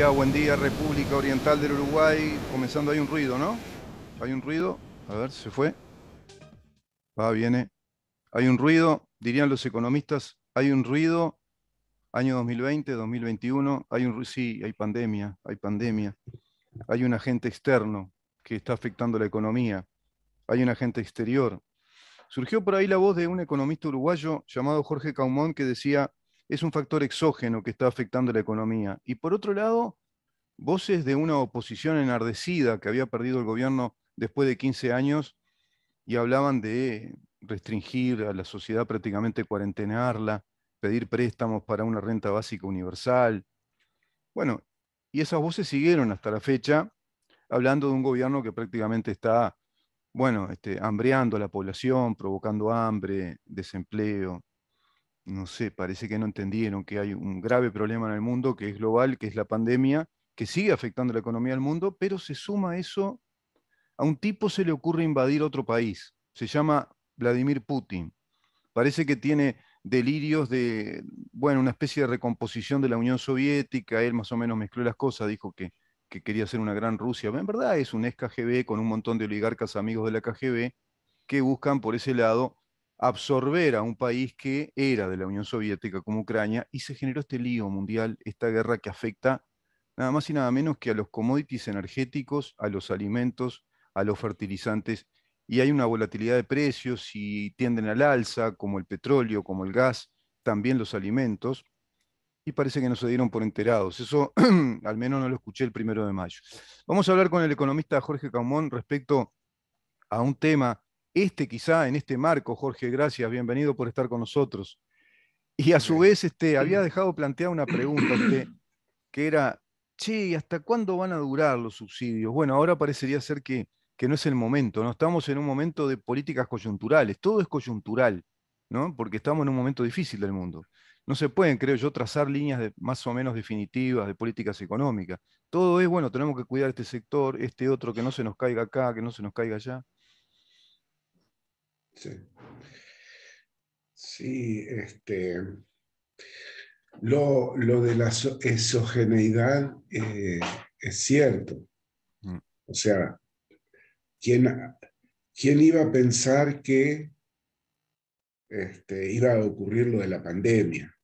buen día, República Oriental del Uruguay. Comenzando, hay un ruido, ¿no? Hay un ruido. A ver, se fue. Va, viene. Hay un ruido, dirían los economistas, hay un ruido. Año 2020, 2021, sí, hay pandemia, hay pandemia. Hay un agente externo que está afectando la economía. Hay un agente exterior. Surgió por ahí la voz de un economista uruguayo llamado Jorge Caumont que decía, es un factor exógeno que está afectando la economía. Y por otro lado, voces de una oposición enardecida que había perdido el gobierno después de 15 años y hablaban de restringir a la sociedad, prácticamente cuarentenarla, pedir préstamos para una renta básica universal. Bueno, y esas voces siguieron hasta la fecha, hablando de un gobierno que prácticamente está, bueno, hambreando a la población, provocando hambre, desempleo. No sé, parece que no entendieron que hay un grave problema en el mundo que es global, que es la pandemia, que sigue afectando la economía del mundo, pero se suma a eso, a un tipo se le ocurre invadir otro país. Se llama Vladimir Putin. Parece que tiene delirios de, bueno, una especie de recomposición de la Unión Soviética. Él más o menos mezcló las cosas, dijo que quería ser una gran Rusia. En verdad es un ex KGB con un montón de oligarcas amigos de la KGB que buscan por ese lado absorber a un país que era de la Unión Soviética como Ucrania y se generó este lío mundial, esta guerra que afecta nada más y nada menos que a los commodities energéticos, a los alimentos, a los fertilizantes, y hay una volatilidad de precios y tienden al alza, como el petróleo, como el gas, también los alimentos, y parece que no se dieron por enterados. Eso al menos no lo escuché el 1 de mayo. Vamos a hablar con el economista Jorge Caumón respecto a un tema, quizá en este marco, Jorge, gracias, bienvenido por estar con nosotros. Y a su Bueno. vez, había dejado planteada una pregunta a usted, que era, che, ¿y hasta cuándo van a durar los subsidios? Bueno, ahora parecería ser que no es el momento, ¿no? Estamos en un momento de políticas coyunturales, todo es coyuntural, ¿no? Porque estamos en un momento difícil del mundo. No se pueden, creo yo, trazar líneas más o menos definitivas de políticas económicas. Todo es, bueno, tenemos que cuidar este sector, este otro, que no se nos caiga acá, que no se nos caiga allá. Sí, sí, lo de la exogeneidad es cierto. Mm. O sea, ¿quién, quién iba a pensar que iba a ocurrir lo de la pandemia?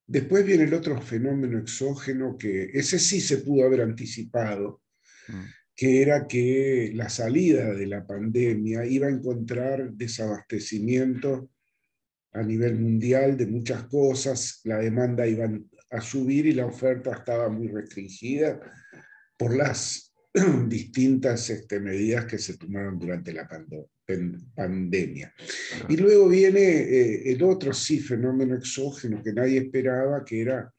Después viene el otro fenómeno exógeno que ese sí se pudo haber anticipado, Mm. que era que la salida de la pandemia iba a encontrar desabastecimiento a nivel mundial de muchas cosas, la demanda iba a subir y la oferta estaba muy restringida por las distintas medidas que se tomaron durante la pandemia. Y Claro. luego viene el otro sí fenómeno exógeno que nadie esperaba, que era,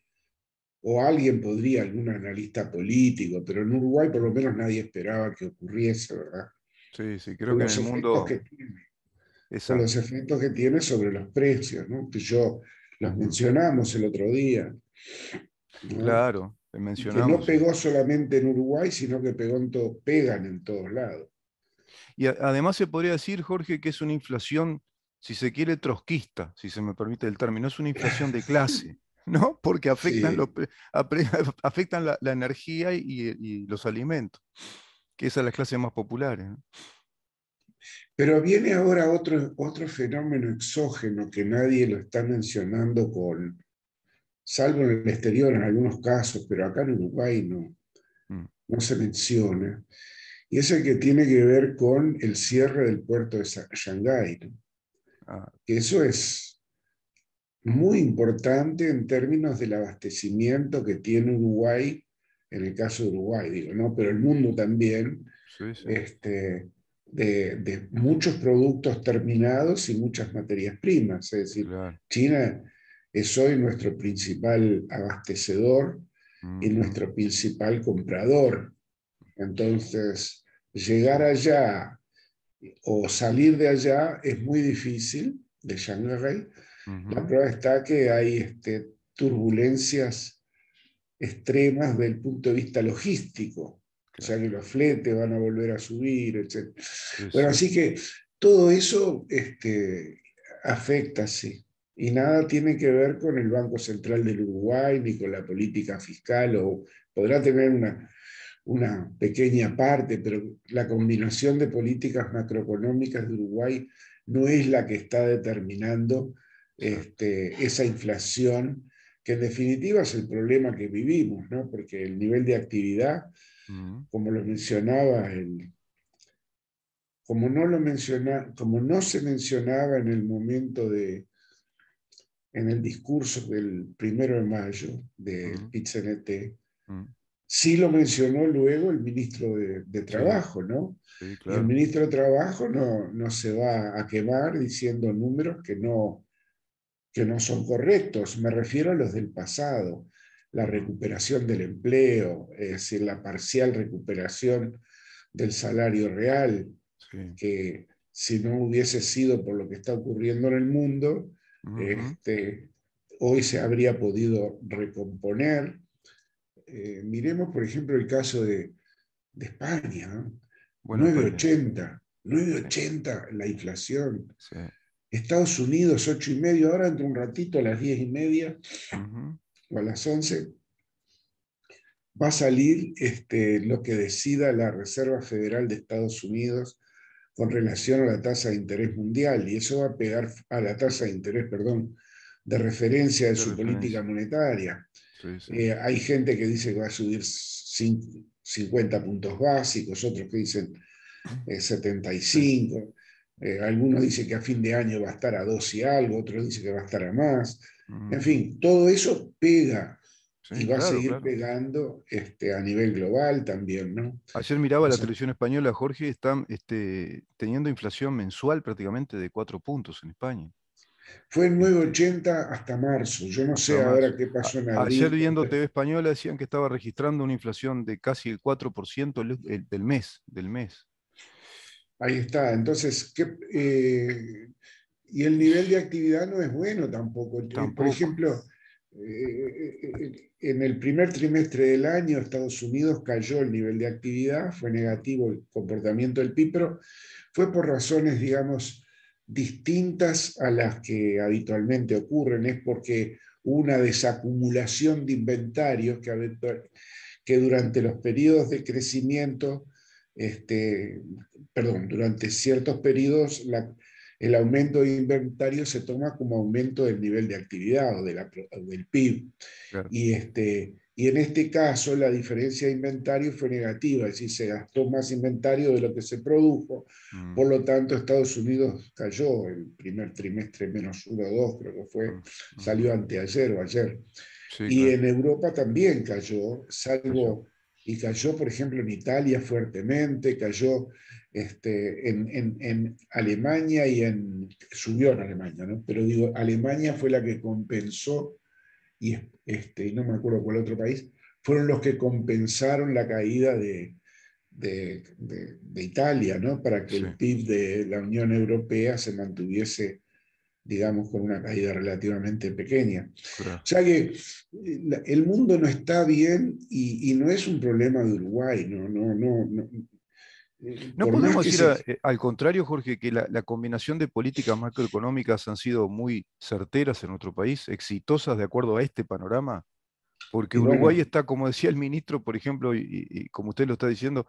o alguien podría, algún analista político, pero en Uruguay por lo menos nadie esperaba que ocurriese, ¿verdad? Sí, sí, creo Con que en los el efectos mundo, que tiene con los exacto. efectos que tiene sobre los precios, ¿no? Que yo los Ujú. mencionamos el otro día, ¿no? Claro, Y que no mencionamos. pegó solamente en Uruguay, sino que pegan en todos lados. Y además se podría decir, Jorge, que es una inflación, si se quiere, trotskista, si se me permite el término, es una inflación de clase, ¿no? Porque afectan, Sí, afectan la energía y los alimentos, que es a las clases más populares, ¿no? pero viene ahora otro fenómeno exógeno que nadie lo está mencionando salvo en el exterior en algunos casos, pero acá en Uruguay Mm. no se menciona, y es el que tiene que ver con el cierre del puerto de Shanghái, ¿no? Ah, Que eso es muy importante en términos del abastecimiento que tiene Uruguay, en el caso de Uruguay, digo, ¿no? Pero el mundo también, sí, sí, de muchos productos terminados y muchas materias primas. Es decir, claro. China es hoy nuestro principal abastecedor y Ujú. nuestro principal comprador. Entonces, llegar allá o salir de allá es muy difícil, de Shanghái. La Ujú. prueba está que hay turbulencias extremas desde el punto de vista logístico, o sea Claro. que los fletes van a volver a subir, etc. Sí, Bueno, sí. así que todo eso afecta, sí. Y nada tiene que ver con el Banco Central del Uruguay ni con la política fiscal, o podrá tener una pequeña parte, pero la combinación de políticas macroeconómicas de Uruguay no es la que está determinando Exacto. esa inflación, que en definitiva es el problema que vivimos, ¿no? Porque el nivel de actividad, Mm, como lo mencionaba, como no se mencionaba en el momento en el discurso del 1 de mayo del mm, PIT-CNT, mm. sí lo mencionó luego el ministro de Sí, Trabajo, ¿no? sí, Y el claro. ministro de Trabajo no se va a quemar diciendo números que no son correctos. Me refiero a los del pasado, la Ujú, recuperación del empleo, es decir, la parcial recuperación del salario real, sí. que si no hubiese sido por lo que está ocurriendo en el mundo, Ujú. este, hoy se habría podido recomponer. Miremos, por ejemplo, el caso de España, ¿no? Bueno, España. 9,80, Sí, 9,80 la inflación. sí. Estados Unidos 8,5, ahora dentro de un ratito a las 10:30 Ujú, o a las 11 va a salir lo que decida la Reserva Federal de Estados Unidos con relación a la tasa de interés mundial, y eso va a pegar a la tasa de interés, perdón, de referencia de de su política referencia. monetaria. Sí, sí. Hay gente que dice que va a subir 50 puntos básicos, otros que dicen Sí. 75, algunos dicen que a fin de año va a estar a 2 y algo, otros dicen que va a estar a más. En Ujú. fin, todo eso pega y Sí, va a claro, seguir claro. pegando a nivel global también, ¿no? Ayer miraba O la sea, televisión española, Jorge, están teniendo inflación mensual prácticamente de 4 puntos en España. fue en Este, 9,80 hasta marzo. Yo no hasta sé marzo. ahora qué pasó en Ayer abril. viendo TV Española decían que estaba registrando una inflación de casi el 4% del mes, del mes. Ahí está. Entonces, y el nivel de actividad no es bueno tampoco. Por Tampoco. ejemplo, en el primer trimestre del año, Estados Unidos cayó el nivel de actividad, fue negativo el comportamiento del PIB, pero fue por razones, digamos, distintas a las que habitualmente ocurren. Es porque hubo una desacumulación de inventarios que durante los periodos de crecimiento, este, perdón, durante ciertos periodos el aumento de inventario se toma como aumento del nivel de actividad o del PIB. Claro. Y en este caso la diferencia de inventario fue negativa, es decir, se gastó más inventario de lo que se produjo. Por Mm, lo tanto, Estados Unidos cayó el primer trimestre -1,2, creo que fue, mm, salió ujú. anteayer o ayer. Sí, Y claro. en Europa también cayó, Cayó. y cayó, por ejemplo, en Italia fuertemente, cayó en Alemania subió en Alemania, ¿no? Pero digo, Alemania fue la que compensó, y no me acuerdo cuál otro país, fueron los que compensaron la caída de Italia, ¿no? Para que Sí, el PIB de la Unión Europea se mantuviese, digamos, con una caída relativamente pequeña. claro. O sea que el mundo no está bien, y no es un problema de Uruguay, no. No Por más podemos que decir se... al contrario, Jorge, que la combinación de políticas macroeconómicas han sido muy certeras en nuestro país, exitosas de acuerdo a este panorama, porque Y Uruguay bueno, está, como decía el ministro, por ejemplo, y como usted lo está diciendo,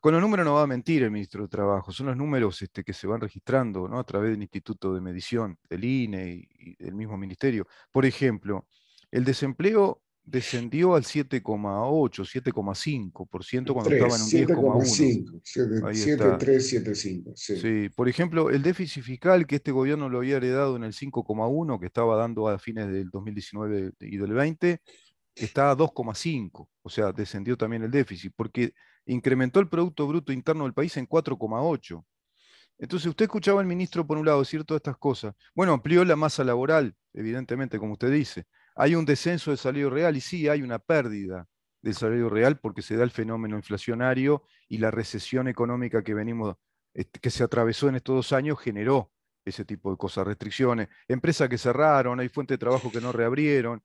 con los números no va a mentir el ministro de Trabajo, son los números que se van registrando, ¿no? A través del Instituto de Medición, del INE y del mismo ministerio. Por ejemplo, el desempleo descendió al 7,8, 7,5% cuando estaba en un 10,1. 7,5, Ahí está. 7,3, 7,5, sí. Sí, por ejemplo, el déficit fiscal que este gobierno lo había heredado en el 5,1 que estaba dando a fines del 2019 y del 20, está a 2,5, o sea, descendió también el déficit, porque incrementó el Producto Bruto Interno del país en 4,8. Entonces, usted escuchaba al ministro, por un lado, decir todas estas cosas. Bueno, amplió la masa laboral, evidentemente, como usted dice. Hay un descenso del salario real y sí, hay una pérdida del salario real porque se da el fenómeno inflacionario y la recesión económica que venimos, que se atravesó en estos 2 años, generó ese tipo de cosas, restricciones, empresas que cerraron, hay fuentes de trabajo que no reabrieron,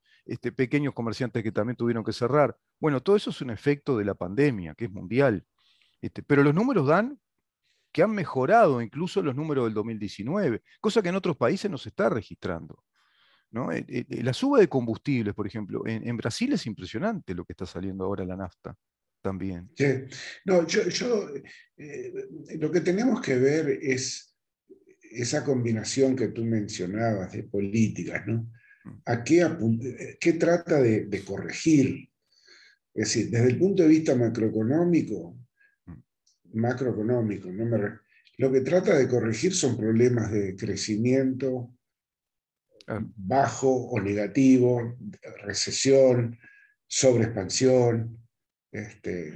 pequeños comerciantes que también tuvieron que cerrar. Bueno, todo eso es un efecto de la pandemia, que es mundial. Pero los números dan que han mejorado incluso los números del 2019, cosa que en otros países no se está registrando. ¿no? La suba de combustibles, por ejemplo, en Brasil es impresionante lo que está saliendo ahora la nafta también. Sí. No, eh, lo que tenemos que ver es esa combinación que tú mencionabas de políticas, ¿no? Mm, ¿Qué trata de corregir? Es decir, desde el punto de vista mm. macroeconómico, lo que trata de corregir son problemas de crecimiento Claro, bajo o negativo, recesión, sobreexpansión, este,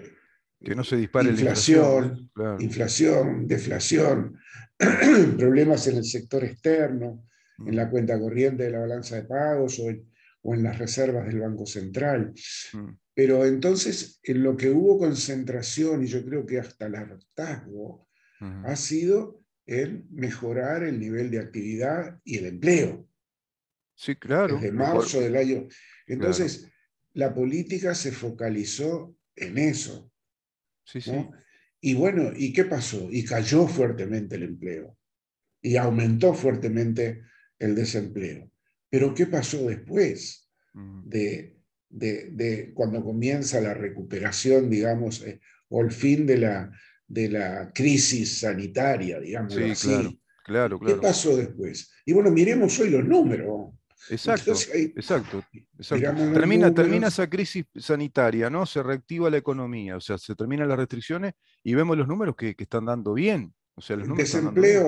que no se dispare la inflación, ¿no? inflación, Claro. inflación, deflación, Mm, problemas en el sector externo, en mm, la cuenta corriente de la balanza de pagos o en las reservas del Banco Central. mm, Pero entonces, en lo que hubo concentración, y yo creo que hasta el hartazgo, mm. ha sido en mejorar el nivel de actividad y el empleo Sí, claro, desde mejor, marzo del año. claro. Entonces, la política se focalizó en eso, Sí, sí. ¿no? Y bueno, ¿y qué pasó? Y cayó fuertemente el empleo y aumentó fuertemente el desempleo. Pero ¿qué pasó después Mm. de cuando comienza la recuperación, digamos, o el fin de la crisis sanitaria, digámoslo Sí, claro, así? claro, ¿Qué claro. pasó después? Y bueno, miremos hoy los números. Exacto, Entonces, ahí exacto, exacto. miramos los Termina números. esa crisis sanitaria, ¿no? Se reactiva la economía, o sea, se terminan las restricciones y vemos los números que están dando bien. O sea, los números están dando bien.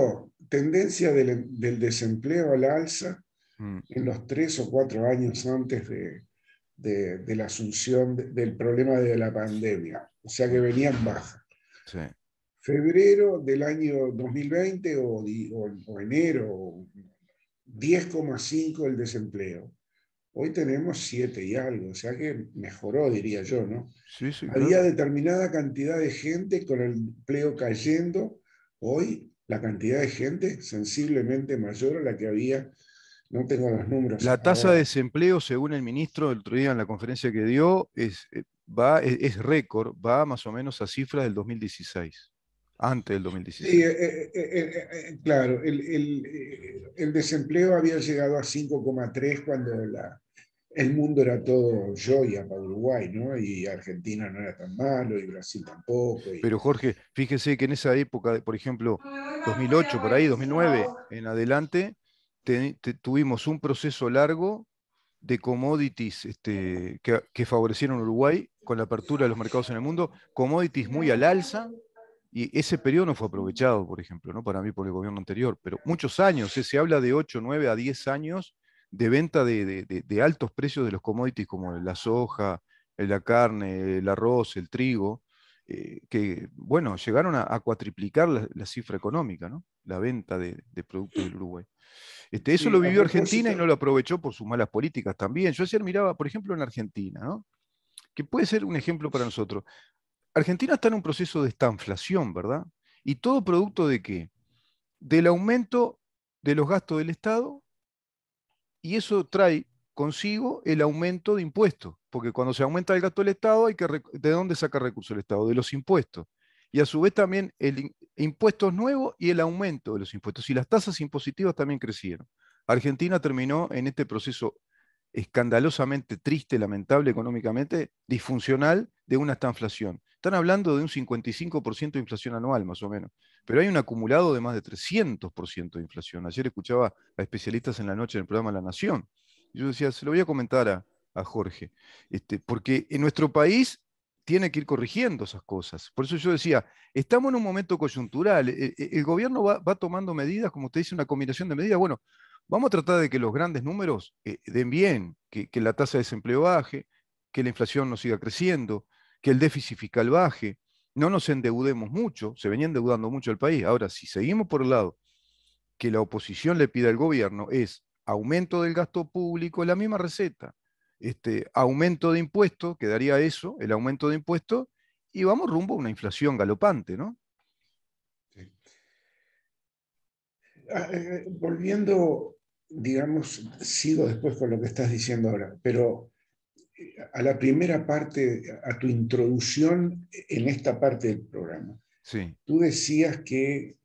Tendencia del desempleo al alza Mm, en los 3 o 4 años antes de la asunción del problema de la pandemia. O sea que mm, venían baja. sí. Febrero del año 2020 o enero, 10,5 el desempleo. Hoy tenemos 7 y algo, o sea que mejoró, diría yo, ¿no? Sí, sí, Había claro. determinada cantidad de gente con el empleo cayendo. Hoy la cantidad de gente sensiblemente mayor a la que había. No tengo los números La tasa de ahora. desempleo, según el ministro el otro día en la conferencia que dio, es récord, va más o menos a cifras del 2016, antes del Sí, 2016. claro, el desempleo había llegado a 5,3 cuando el mundo era todo joya para Uruguay, ¿no? Y Argentina no era tan malo, y Brasil tampoco. Pero Jorge, fíjese que en esa época, por ejemplo, 2008, por ahí, 2009 en adelante, tuvimos un proceso largo de commodities que favorecieron a Uruguay con la apertura de los mercados en el mundo, commodities muy al alza, y ese periodo no fue aprovechado, por ejemplo, ¿no? Para mí por el gobierno anterior, pero muchos años, se habla de 8, 9 a 10 años de venta de altos precios de los commodities como la soja, la carne, el arroz, el trigo, que, bueno, llegaron a cuatriplicar la cifra económica, ¿no? La venta de productos del Uruguay. Eso Sí, lo a vivió Argentina y no propósito, lo aprovechó por sus malas políticas también. Yo ayer miraba, por ejemplo, en Argentina, ¿no? Que puede ser un ejemplo para nosotros. Argentina está en un proceso de estanflación, ¿verdad? ¿Y todo producto de qué? Del aumento de los gastos del Estado, y eso trae consigo el aumento de impuestos, porque cuando se aumenta el gasto del Estado, ¿de dónde saca recursos el Estado? De los impuestos. Y a su vez también impuestos nuevos y el aumento de los impuestos. Y las tasas impositivas también crecieron. Argentina terminó en este proceso escandalosamente triste, lamentable económicamente, disfuncional de una estanflación. Están hablando de un 55% de inflación anual, más o menos. Pero hay un acumulado de más de 300% de inflación. Ayer escuchaba a especialistas en la noche en el programa La Nación. Y yo decía, se lo voy a comentar a Jorge, porque en nuestro país tiene que ir corrigiendo esas cosas. Por eso yo decía, estamos en un momento coyuntural. El gobierno va tomando medidas, como usted dice, una combinación de medidas. Bueno, vamos a tratar de que los grandes números den bien, que la tasa de desempleo baje, que la inflación no siga creciendo, que el déficit fiscal baje, no nos endeudemos mucho, se venía endeudando mucho el país. Ahora, si seguimos por el lado que la oposición le pide al gobierno, es aumento del gasto público, la misma receta, aumento de impuestos, que daría eso, el aumento de impuestos, y vamos rumbo a una inflación galopante, ¿no? sí. Volviendo, digamos, sigo después con lo que estás diciendo ahora, pero a la primera parte, a tu introducción en esta parte del programa. Sí, Tú decías que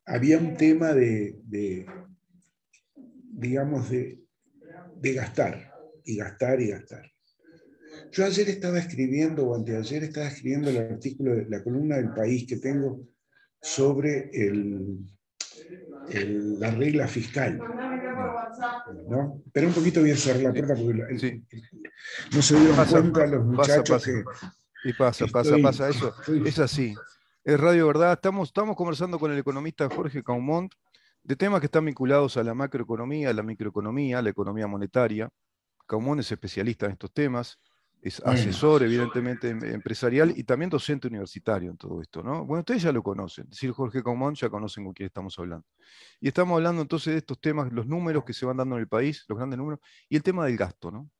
había un tema digamos, de gastar, y gastar y gastar. Yo ayer estaba escribiendo, o anteayer estaba escribiendo el artículo de la columna del País que tengo sobre la regla fiscal, ¿no? Pero un poquito voy a cerrar la Sí, puerta porque sí. no se dieron Pasa, cuenta los pasa, muchachos pasa. Y pasa, pasa, pasa. Eso es así. Es Radio Verdad. Estamos conversando con el economista Jorge Caumont de temas que están vinculados a la macroeconomía, a la microeconomía, a la economía monetaria. Caumont es especialista en estos temas, es Bueno, asesor, evidentemente, empresarial y también docente universitario en todo esto, ¿no? Bueno, ustedes ya lo conocen. Es decir, Jorge Caumont ya conocen con quién estamos hablando. Y estamos hablando entonces de estos temas, los números que se van dando en el país, los grandes números, y el tema del gasto, ¿no?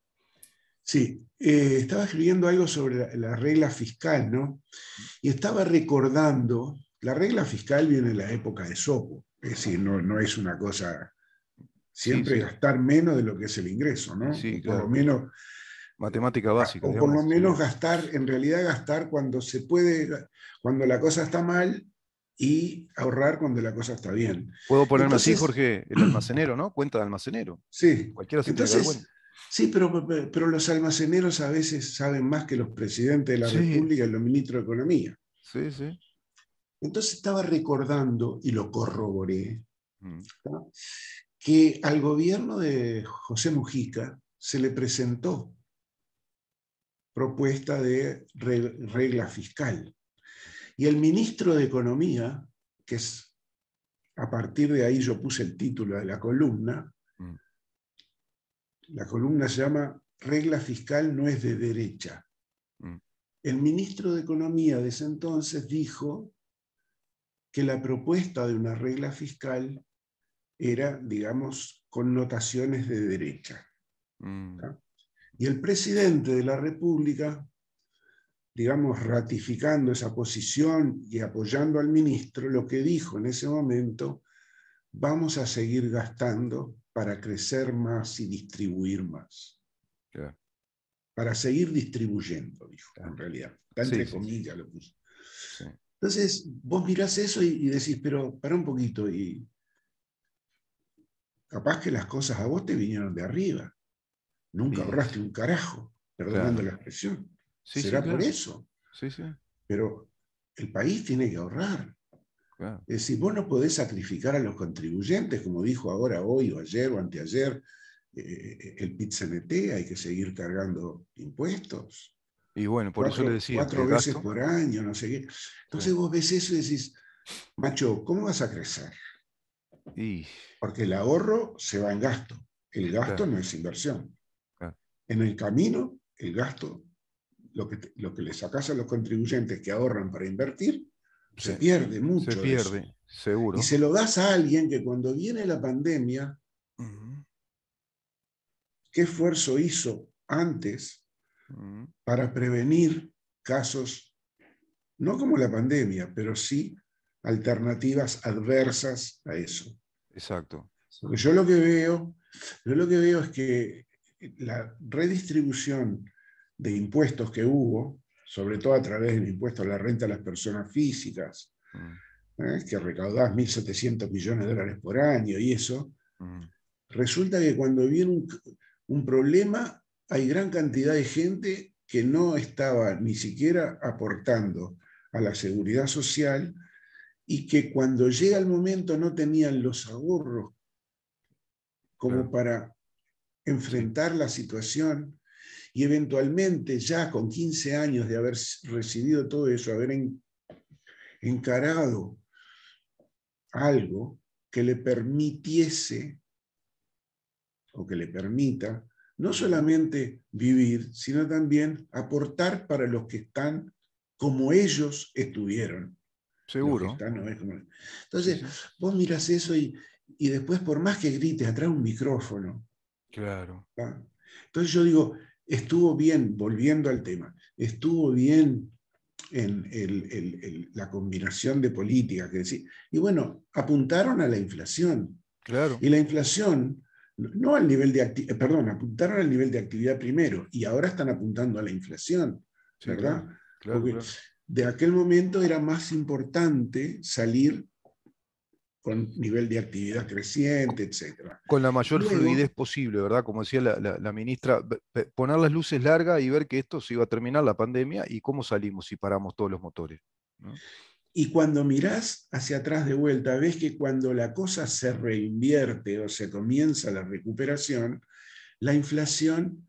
sí, estaba escribiendo algo sobre la regla fiscal, ¿no? Y estaba recordando, la regla fiscal viene de la época de Sopo, es decir, no es una cosa, Sí, siempre sí, gastar menos de lo que es el ingreso, y ¿no? sí, claro. Matemática básica, O por lo digamos, menos sería. gastar, en realidad gastar cuando se puede, cuando la cosa está mal y ahorrar cuando la cosa está bien. Puedo ponerme así, Entonces, Jorge, el almacenero, ¿no? Cuenta de almacenero. sí, Cualquiera se tiene que dar cuenta. entonces, sí, pero los almaceneros a veces saben más que los presidentes de la Sí, República y los ministros de Economía. sí, sí. Entonces estaba recordando, y lo corroboré, Mm, ¿no? Que al gobierno de José Mujica se le presentó propuesta de regla fiscal. Y el ministro de Economía, que es a partir de ahí yo puse el título de mm, la columna se llama Regla fiscal no es de derecha. mm, El ministro de Economía de ese entonces dijo que la propuesta de una regla fiscal era, digamos, connotaciones de derecha. mm. ¿Tá? Y el presidente de la República, digamos, ratificando esa posición y apoyando al ministro, lo que dijo en ese momento, vamos a seguir gastando para crecer más y distribuir más. Claro, Para seguir distribuyendo, dijo, claro. en realidad. Está Sí, entre sí, sí, comillas lo puso. sí. Entonces, vos mirás eso y decís, pero para un poquito, y capaz que las cosas a vos te vinieron de arriba. Nunca Y ahorraste un carajo, perdonando claro. la expresión. Sí, sí, Será por claro. eso. Sí, sí, Pero el país tiene que ahorrar. claro. Es decir, vos no podés sacrificar a los contribuyentes, como dijo ahora, hoy o ayer o anteayer el PIT-CNT, hay que seguir cargando impuestos. Y bueno, por eso le decía, Cuatro el veces gasto. por año, no sé qué. Sí. Entonces vos ves eso y decís, macho, ¿cómo vas a crecer? Y Porque el ahorro se va en gasto. El gasto claro, no es inversión. claro. En el camino, el gasto, lo que le sacás a los contribuyentes que ahorran para invertir, Sí. se pierde Se mucho de eso. pierde, Y seguro. se lo das a alguien que cuando viene la pandemia, Ujú, ¿qué esfuerzo hizo antes ujú. para prevenir casos, no como la pandemia, pero sí alternativas adversas a eso? Exacto. Porque yo lo que veo es que la redistribución de impuestos que hubo, sobre todo a través del impuesto a la renta de las personas físicas, Mm, que recaudás 1.700 millones de dólares por año y eso, mm. resulta que cuando viene un problema hay gran cantidad de gente que no estaba ni siquiera aportando a la seguridad social y que cuando llega el momento no tenían los ahorros como Claro. para Sí. enfrentar la situación y eventualmente ya con 15 años de haber recibido todo eso, haber encarado algo que le permitiese o que le permita no Ujú. solamente vivir, sino también aportar para los que están como ellos estuvieron. Los que Seguro. están no es como... Sí, Entonces, sí. vos mirás eso y después por más que grites atrás un micrófono, Claro. ¿tá? Entonces yo digo, estuvo bien, volviendo al tema, estuvo bien en la combinación de políticas que decir. Y bueno, apuntaron a la inflación. Claro. Y la inflación, no al nivel de actividad, perdón, apuntaron al nivel de actividad primero y ahora están apuntando a la inflación, Sí, ¿verdad? claro. Claro, Porque claro. de aquel momento era más importante salir con nivel de actividad creciente, etc. Con la mayor Luego, fluidez posible, ¿verdad? Como decía la ministra, poner las luces largas y ver que esto se iba a terminar la pandemia y cómo salimos si paramos todos los motores, ¿no? y cuando mirás hacia atrás de vuelta, ves que cuando la cosa se reinvierte o se comienza la recuperación, la inflación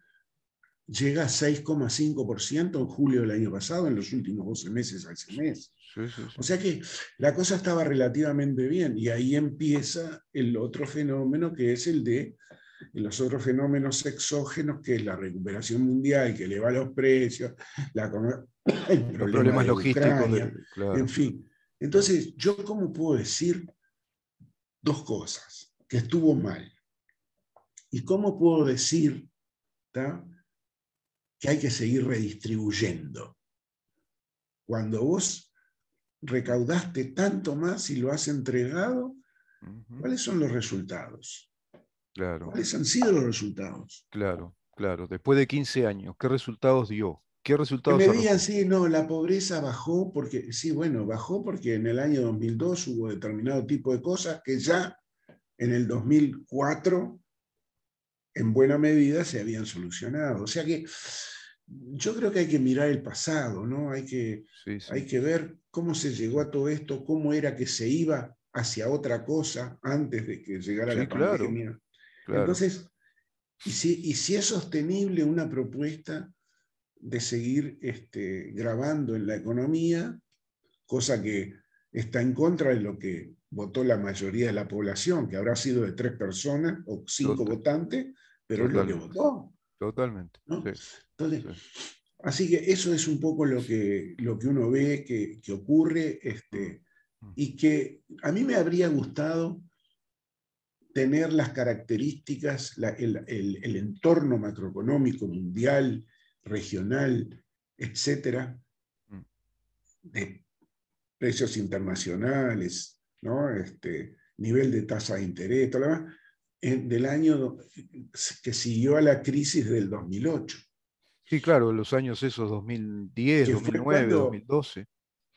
llega a 6,5% en julio del año pasado, en los últimos 12 meses a ese mes. Sí, sí, sí. O sea que la cosa estaba relativamente bien y ahí empieza el otro fenómeno que es el de los otros fenómenos exógenos, que es la recuperación mundial, que eleva los precios, la, el Los problema problemas de logísticos, Ucrania, en claro. fin. Claro. Entonces, ¿yo cómo puedo decir dos cosas? Que estuvo mal. ¿Y cómo puedo decir, ¿tá?, que hay que seguir redistribuyendo? Cuando vos recaudaste tanto más y lo has entregado, Ujú. ¿cuáles son los resultados? Claro, ¿Cuáles han sido los resultados? claro, claro. Después de 15 años, ¿qué resultados dio? ¿Qué Que resultados me digan, arrojó? sí, no, la pobreza bajó porque, sí, bueno, bajó porque en el año 2002 hubo determinado tipo de cosas que ya en el 2004 en buena medida se habían solucionado. O sea que yo creo que hay que mirar el pasado, ¿no? Sí, sí. Hay que ver cómo se llegó a todo esto, cómo era que se iba hacia otra cosa antes de que llegara Sí, la claro, pandemia. claro. Entonces, y si es sostenible una propuesta de seguir grabando en la economía, cosa que está en contra de lo que votó la mayoría de la población, que habrá sido de 3 personas o 5 Total, votantes, pero es lo que totalmente. votó, Totalmente. ¿no? Sí, Entonces, sí. así que eso es un poco lo que uno ve que ocurre, Mm, mm. y que a mí me habría gustado tener las características, el entorno macroeconómico mundial, regional, etcétera, Mm. de precios internacionales, ¿no? Nivel de tasa de interés, todo lo demás, del año que siguió a la crisis del 2008, Sí, claro, los años esos 2010, que fue 2009, cuando, 2012.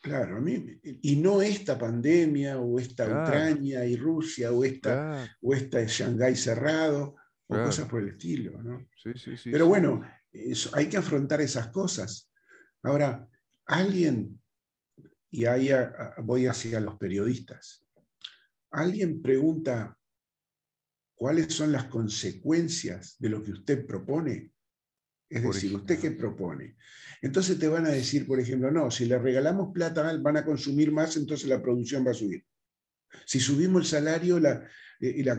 claro, y no esta pandemia, o esta Claro, Ucrania y Rusia, claro, o esta Shanghái cerrado, o claro. cosas por el estilo, ¿no? Sí, sí, sí, Pero sí. bueno, hay que afrontar esas cosas. Ahora, alguien, y ahí voy hacia los periodistas, alguien pregunta cuáles son las consecuencias de lo que usted propone. Es Por decir, ¿usted qué ejemplo. propone? Entonces te van a decir, por ejemplo, no, si le regalamos plata van a consumir más, entonces la producción va a subir. Si subimos el salario,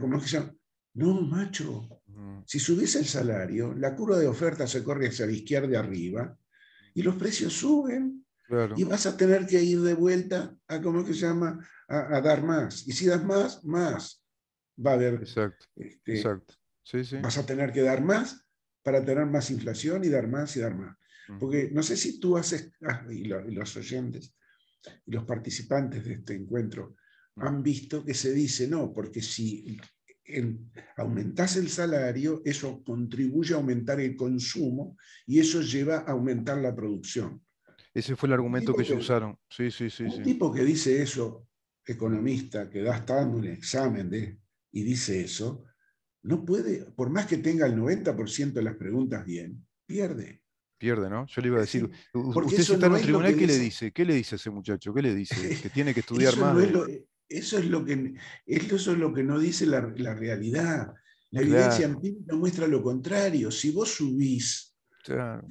¿cómo es que se llama? No, macho. Mm, Si subís el salario, la curva de oferta se corre hacia la izquierda arriba y los precios suben y claro, vas a tener que ir de vuelta a, ¿cómo es que se llama? A dar más. Y si das más, más. Va a haber, exacto, este, exacto. Sí, sí. vas a tener que dar más para tener más inflación y dar más y dar más. Ujú. Porque no sé si tú haces, y los oyentes y los participantes de este encuentro Mm. han visto que se dice, no, porque si aumentás el salario, eso contribuye a aumentar el consumo y eso lleva a aumentar la producción. Ese fue el Un argumento que tipo ellos que, usaron. Sí, sí, sí, un sí. tipo que dice eso, Mm. economista, que está dando un examen y dice eso, no puede, por más que tenga el 90% de las preguntas bien, pierde. Pierde, ¿no? Yo le iba a Es decir, decir, porque usted si eso está en no un es lo tribunal, que ¿qué le dice. dice? ¿Qué le dice a ese muchacho? ¿Qué le dice? Que tiene que estudiar Eso más no es de... lo, eso es lo que no dice la realidad. La evidencia Claro, empírica muestra lo contrario. Si vos subís, claro.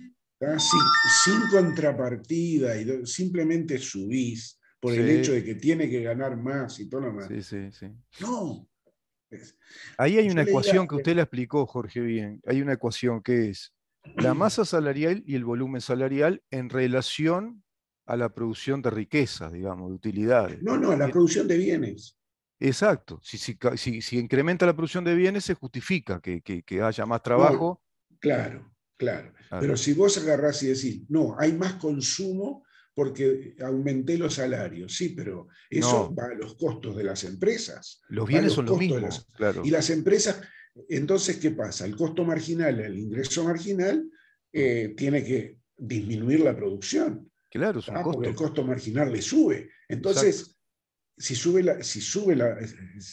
sin contrapartida, simplemente subís por el hecho Sí, de que tiene que ganar más y todo lo más. sí, sí, sí. No. Ahí hay una Yo ecuación leía, que usted la explicó, Jorge, bien. Hay una ecuación que es la masa salarial y el volumen salarial en relación a la producción de riquezas, digamos, de utilidades. no, la Eh, producción de bienes. Exacto. Si incrementa la producción de bienes, se justifica que haya más No, trabajo. claro, claro. Claro. Pero si vos agarrás y decís, no, hay más consumo porque aumenté los salarios, sí, pero eso No, va a los costos de las empresas, los va a bienes los son lo costos mismo, y claro. las empresas, entonces, ¿qué pasa? El costo marginal, el ingreso marginal, Mm. tiene que disminuir la producción, Claro, es un porque el costo. costo marginal le sube. Exacto. Entonces,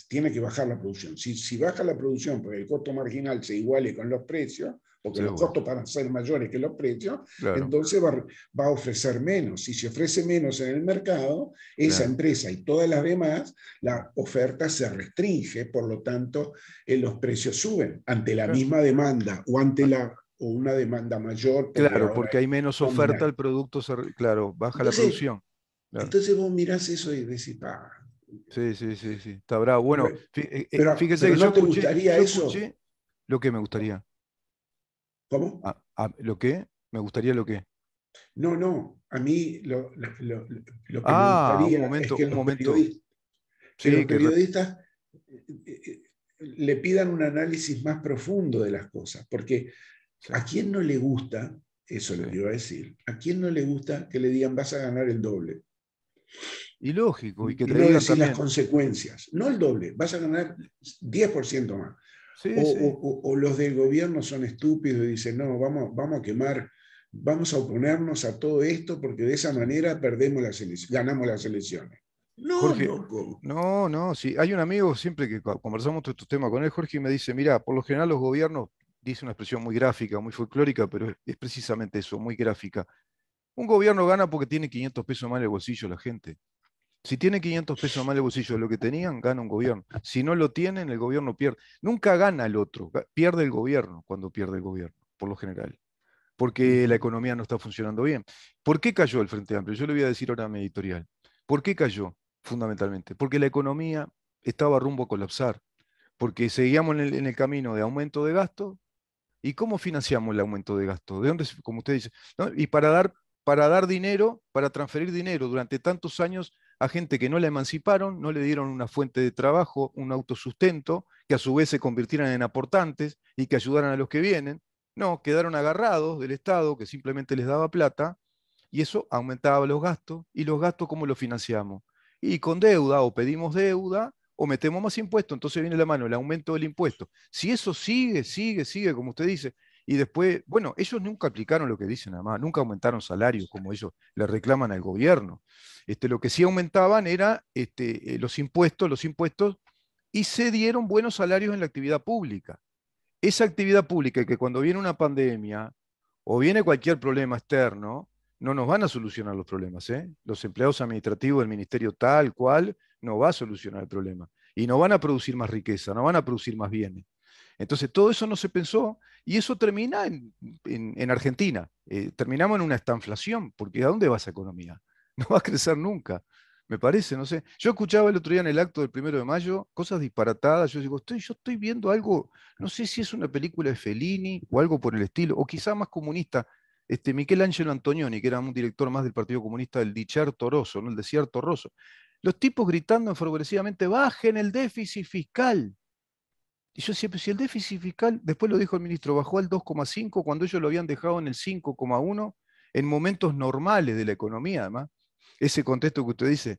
tiene que bajar la producción. Si baja la producción porque el costo marginal se iguale con los precios, porque los Seguro, costos van a ser mayores que los precios, claro, entonces va a ofrecer menos. Si se ofrece menos en el mercado, esa claro. empresa y todas las demás, la oferta se restringe, por lo tanto, los precios suben ante la Claro. misma demanda Ah, o una demanda mayor, porque claro, ahora porque hay menos oferta, nominal. el producto claro, baja la Entonces, producción. Claro. entonces vos mirás eso y decís, pa, Sí, sí, sí, sí. Está bravo. Bueno, fíjese pero que ¿no te gustaría yo eso? escuché lo que me gustaría. ¿Cómo? ¿Lo qué? Me gustaría lo que. No, no. A mí lo que me Ah, gustaría es un momento. que los Sí, periodistas le pidan un análisis más profundo de las cosas, porque sí, ¿a quién no le gusta, eso es sí. lo que iba a decir, a quién no le gusta que le digan vas a ganar el doble? Y lógico, y que Y te no digan decir las también. consecuencias, no el doble, vas a ganar 10% más. Sí, sí. O los del gobierno son estúpidos y dicen, no, vamos a quemar, vamos a oponernos a todo esto porque de esa Sí. manera ganamos las elecciones. No, Jorge, loco. no, no, sí. Hay un amigo siempre que conversamos todos estos temas con él, Jorge, y me dice, mira, por lo general los gobiernos, dice una expresión muy gráfica, muy folclórica, pero es precisamente eso, muy gráfica. Un gobierno gana porque tiene 500 pesos más en el bolsillo la gente. Si tiene 500 pesos más en el bolsillo de lo que tenían, gana un gobierno. Si no lo tienen, el gobierno pierde. Nunca gana el otro, pierde el gobierno cuando pierde el gobierno, por lo general, porque la Ujú. economía no está funcionando bien. ¿Por qué cayó el Frente Amplio? Yo le voy a decir ahora mi editorial. ¿Por qué cayó? Fundamentalmente, porque la economía estaba rumbo a colapsar, porque seguíamos en el camino de aumento de gasto. ¿Y cómo financiamos el aumento de gasto? ¿De dónde, como usted dice? ¿No? Y para dar dinero, para transferir dinero durante tantos años a gente que no la emanciparon, no le dieron una fuente de trabajo, un autosustento, que a su vez se convirtieran en aportantes y que ayudaran a los que vienen. No, quedaron agarrados del Estado que simplemente les daba plata y eso aumentaba los gastos. ¿Y los gastos cómo los financiamos? Y con deuda, o pedimos deuda, o metemos más impuestos. Entonces viene la mano el aumento del impuesto. Si eso sigue, como usted dice, y después, bueno, ellos nunca aplicaron lo que dicen nada más, nunca aumentaron salarios como ellos le reclaman al gobierno. Lo que sí aumentaban era los impuestos, y se dieron buenos salarios en la actividad pública. Esa actividad pública que cuando viene una pandemia o viene cualquier problema externo, no nos van a solucionar los problemas, ¿eh? Los empleados administrativos del ministerio tal cual no va a solucionar el problema. Y no van a producir más riqueza, no van a producir más bienes. Entonces, todo eso no se pensó y eso termina en Argentina. Terminamos en una estanflación, porque ¿a dónde va esa economía? No va a crecer nunca, me parece, no sé. Yo escuchaba el otro día en el acto del 1 de mayo cosas disparatadas. Yo digo, yo estoy viendo algo, no sé si es una película de Fellini o algo por el estilo, o quizá más comunista. Michelangelo Antonioni, que era un director más del Partido Comunista del Dicerto Rosso, ¿no? El desierto Rosso. Los tipos gritando enfervorecidamente, bajen el déficit fiscal. Y yo decía, pero si el déficit fiscal, después lo dijo el ministro, bajó al 2,5 cuando ellos lo habían dejado en el 5,1 en momentos normales de la economía, además. Ese contexto que usted dice,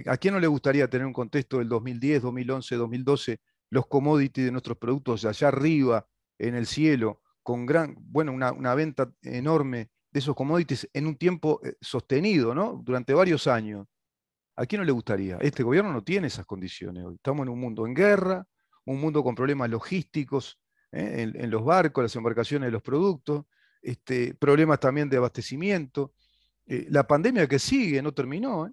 ¿a quién no le gustaría tener un contexto del 2010, 2011, 2012, los commodities de nuestros productos allá arriba, en el cielo, con bueno, una venta enorme de esos commodities en un tiempo sostenido, ¿no? Durante varios años. ¿A quién no le gustaría? Este gobierno no tiene esas condiciones hoy. Estamos en un mundo en guerra, un mundo con problemas logísticos, en los barcos, las embarcaciones de los productos, problemas también de abastecimiento. La pandemia que sigue no terminó.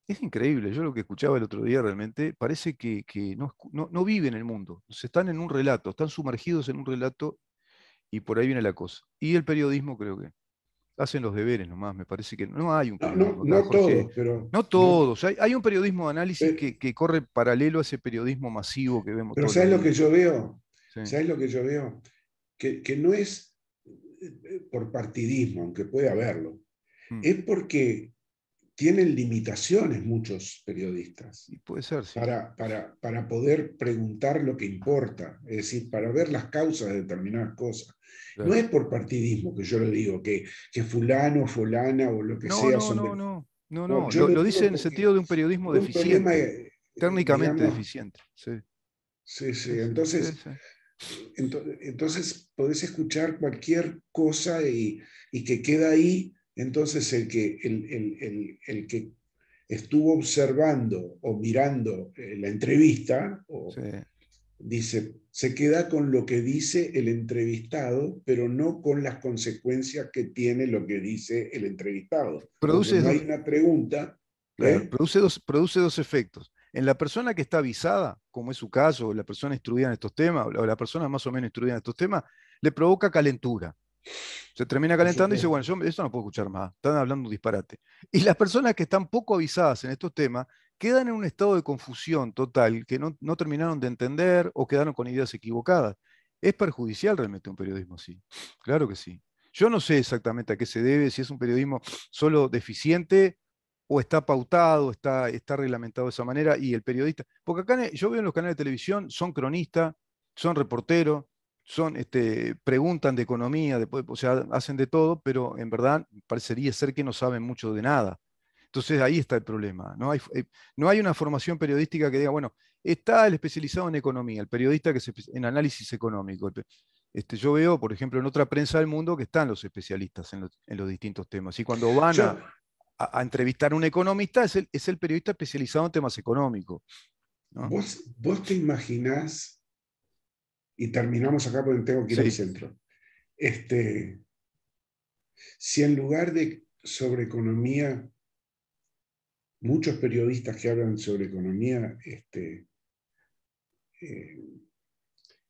Es increíble. Yo lo que escuchaba el otro día realmente parece que no viven el mundo. Se están en un relato, están sumergidos en un relato y por ahí viene la cosa. Y el periodismo creo que hacen los deberes nomás, me parece que no hay un No, no, periodismo acá, no Jorge. todos, pero, No no, todos, hay un periodismo de análisis pe- que corre paralelo a ese periodismo masivo que vemos pero todos los ¿sabes lo días. que yo veo? Sí. ¿Sabes lo que yo veo? Que no es por partidismo, aunque puede haberlo, Mm. es porque tienen limitaciones muchos periodistas Y puede ser, sí. para poder preguntar lo que importa, es decir, para ver las causas de determinadas cosas. No Claro. es por partidismo que yo lo digo, que fulano, fulana o lo que No, sea no, son no, de... no, no, No, no. yo lo Lo dice digo en el sentido de un periodismo por un problema, deficiente, técnicamente digamos, deficiente. Sí, sí, sí, sí. sí, sí, Entonces, sí. entonces podés escuchar cualquier cosa y que queda ahí, entonces el que estuvo observando o mirando la entrevista, Sí. dice, se queda con lo que dice el entrevistado, pero no con las consecuencias que tiene lo que dice el entrevistado, porque Produce no hay dos, una pregunta. claro, ¿Eh? produce dos efectos. En la persona que está avisada, como es su caso, o la persona instruida en estos temas, o la persona más o menos instruida en estos temas, le provoca calentura. Se termina Por calentando y dice, bueno, supuesto. yo esto no puedo escuchar más, están hablando un disparate. Y las personas que están poco avisadas en estos temas quedan en un estado de confusión total, que no terminaron de entender o quedaron con ideas equivocadas. Es perjudicial realmente un periodismo así. Claro que sí. Yo no sé exactamente a qué se debe, si es un periodismo solo deficiente o está pautado, está reglamentado de esa manera, y el periodista, porque acá yo veo en los canales de televisión, son cronistas, son reporteros, preguntan de economía, o sea, hacen de todo, pero en verdad parecería ser que no saben mucho de nada. Entonces ahí está el problema. No hay una formación periodística que diga, bueno, está el especializado en economía, el periodista en análisis económico. Yo veo, por ejemplo, en otra prensa del mundo que están los especialistas en los distintos temas. Y cuando van Yo, a entrevistar a un economista, es el periodista especializado en temas económicos, ¿no? vos te imaginás, y terminamos acá porque tengo que ir al Sí, centro, este, si en lugar de sobre economía, muchos periodistas que hablan sobre economía eh,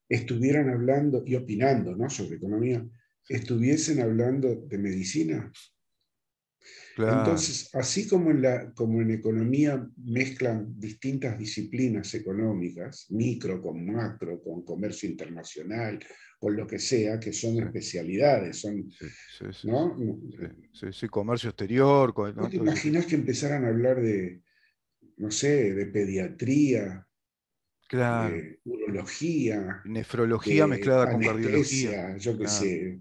estuvieran hablando y opinando, ¿no?, sobre economía, sí, estuviesen hablando de medicina. claro. Entonces, así como en economía mezclan distintas disciplinas económicas, micro con macro, con comercio internacional, con lo que sea, que son Sí, especialidades, sí, sí, sí, sí, ¿no? sí, sí, sí, comercio exterior, ¿Vos ¿no? te Todo ese tipo. imaginás que empezaran a hablar de, no sé, de pediatría, Claro. de urología, Nefrología de mezclada con cardiología. anestesia, yo qué Claro. sé,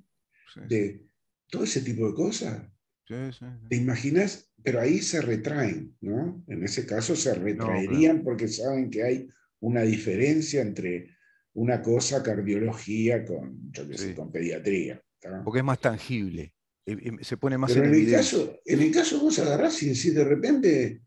Sí, sí. de todo ese tipo de cosas? Sí, sí, sí. ¿Te imaginas? Pero ahí se retraen, ¿no? En ese caso se No, claro. retraerían porque saben que hay una diferencia entre una cosa, cardiología, con, yo qué sé, Sí. con pediatría. ¿Tá? Porque es más tangible. Se pone más Pero en evidencia. en el caso vos agarrás y decís de repente,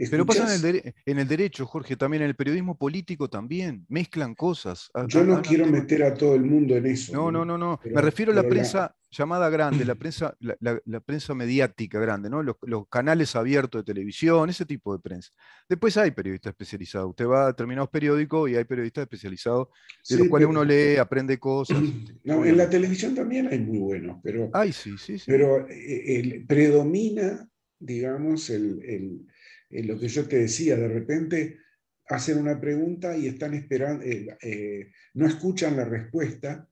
Pero pasa en escuchás, en el derecho, Jorge, también en el periodismo político también. Mezclan cosas. yo no Hablan quiero temas. meter a todo el mundo en eso, No, no, ¿no? no, no. Me refiero a la Pero la, prensa llamada grande, la prensa, la prensa mediática grande, ¿no? Los canales abiertos de televisión, ese tipo de prensa. Después hay periodistas especializados. Usted va a determinados periódicos y hay periodistas especializados de los sí, cuales uno lee, aprende cosas, no, en la obviamente. televisión también hay muy buenos, Ay, sí, sí, sí. pero predomina, digamos, lo que yo te decía, de repente hacen una pregunta y están esperando, no escuchan la respuesta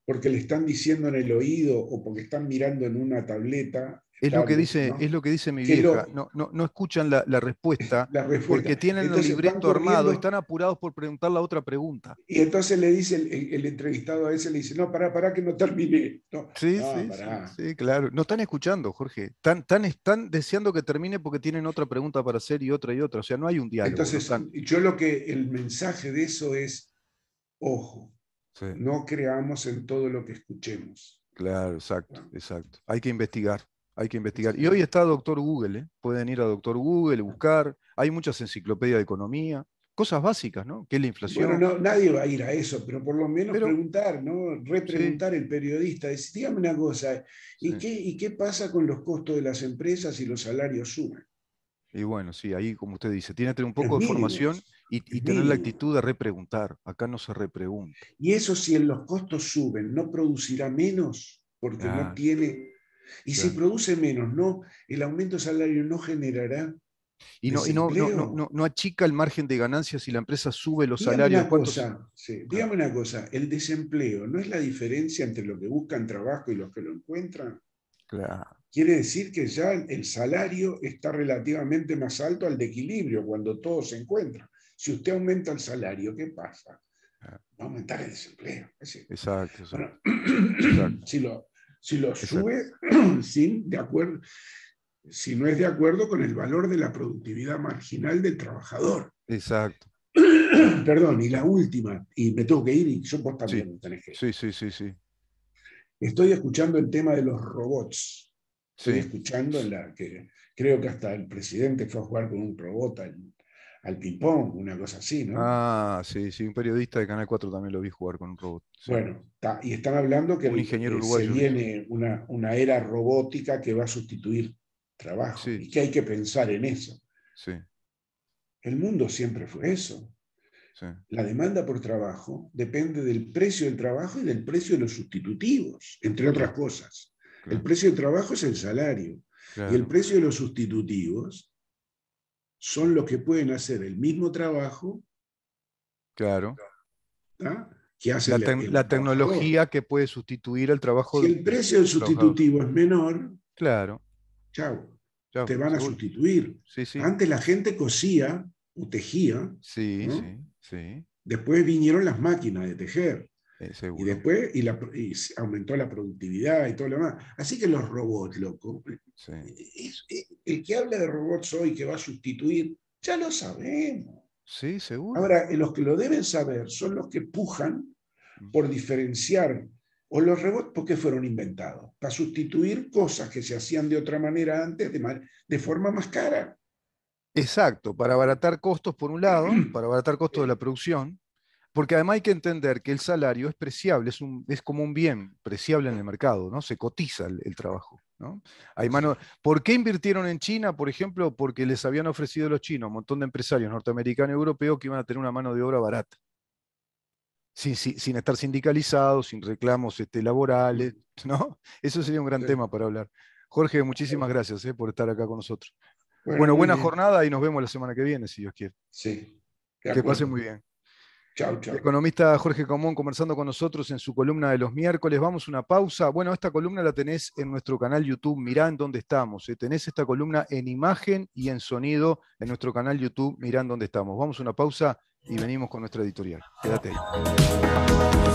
porque le están diciendo en el oído o porque están mirando en una tableta, tablet, Es ¿no? lo que dice mi Que vieja. lo, No escuchan la respuesta la respuesta. porque tienen el Entonces van libreto armado y corriendo están apurados por preguntar la otra pregunta. y entonces le dice el entrevistado a ese, le dice, no, pará que no termine. No, Sí, no, sí, sí, pará. sí, claro. No están escuchando, Jorge. Están deseando que termine porque tienen otra pregunta para hacer y otra y otra. O sea, no hay un diálogo, no Entonces, están. yo lo que, el mensaje de eso es, ojo, Sí, no creamos en todo lo que escuchemos. claro, exacto, ¿No? exacto. Hay que investigar, hay que investigar. Y Sí. hoy está Doctor Google, ¿eh? Pueden ir a Doctor Google, buscar. Hay muchas enciclopedias de economía, cosas básicas, ¿no? ¿Qué es la Bueno, inflación? no, nadie va a ir a eso, pero por lo menos Pero, preguntar, ¿no? sí, Repreguntar el periodista, decir, dígame una cosa, sí. ¿y qué pasa con los costos de las empresas si los salarios suben? Y bueno, sí, ahí, como usted dice, tiene que tener un Es poco de mínimo, formación y es tener la mínimo. actitud de repreguntar. Acá no se repregunta. Y eso si en los costos suben, ¿no producirá menos? Porque no Claro, tiene... Y si claro. produce menos, ¿no? El aumento salario no generará desempleo. No achica el margen de ganancias si la empresa sube los Dígame salarios. una ¿Cuántos? cosa, sí, Ah, dígame una cosa, ¿el desempleo no es la diferencia entre los que buscan trabajo y los que lo encuentran? claro, Quiere decir que ya el salario está relativamente más alto al de equilibrio cuando todos se encuentran. Si usted aumenta el salario, ¿qué pasa? claro. Va a aumentar el desempleo. Exacto, Bueno, exacto, exacto, si lo exacto, sube sin de acuerdo, si no es de acuerdo con el valor de la productividad marginal del trabajador. exacto, exacto. Perdón, y Sí, la última, y me tengo que ir y yo vos sí, también tenés que ir. sí, sí, sí, sí. Estoy escuchando el tema de los robots. Estoy Sí. escuchando que creo que hasta el presidente fue a jugar con un robot al ping-pong, una cosa así, ¿no? Ah, sí, sí, un periodista de Canal 4 también lo vi jugar con un robot. Sí. Bueno, y están hablando que Un ingeniero se uruguayo lo hizo. viene una era robótica que va a sustituir trabajo Sí, y que hay que pensar en eso. sí, El mundo siempre fue eso. sí. La demanda por trabajo depende del precio del trabajo y del precio de los sustitutivos, entre otras Claro, cosas. El claro, precio del trabajo es el salario y el claro, precio de los sustitutivos son los que pueden hacer el mismo trabajo, claro. ¿tá? Que hace el La trabajador. tecnología que puede sustituir el Si trabajo el del precio del trabajador. sustitutivo es menor, Claro, chao, chao, te van a seguro. sustituir. Sí, sí, Antes la gente cosía o tejía, sí, ¿no? sí, sí, Después vinieron las máquinas de tejer. Y seguro. después y aumentó la productividad y todo lo demás. Así que los robots, loco, Sí, el que habla de robots hoy que va a sustituir, ya lo sabemos. sí, seguro. Ahora, los que lo deben saber son los que pujan Mm. por diferenciar, o los robots, ¿por qué fueron inventados? Para sustituir cosas que se hacían de otra manera antes, de forma más cara. Exacto, para abaratar costos por un lado, para abaratar costos de la producción, porque además hay que entender que el salario es preciable, es como un bien preciable en el mercado, ¿no? Se cotiza el trabajo, ¿no? Hay mano, ¿por qué invirtieron en China, por ejemplo? Porque les habían ofrecido a los chinos, un montón de empresarios norteamericanos y europeos que iban a tener una mano de obra barata, sin estar sindicalizados, sin reclamos laborales, ¿no? Eso sería un gran Sí. tema para hablar. Jorge, muchísimas gracias, por estar acá con nosotros. Bueno, Bueno, muy buena bien. jornada y nos vemos la semana que viene, si Dios quiere. Sí, de Que pasen acuerdo. muy bien. Chao, El chao. economista Jorge Común conversando con nosotros en su columna de los miércoles. Vamos a una pausa. Bueno, esta columna la tenés en nuestro canal YouTube. Mirá en dónde estamos. Tenés esta columna en imagen y en sonido en nuestro canal YouTube. Mirá en dónde estamos. Vamos a una pausa y venimos con nuestra editorial. Quédate ahí.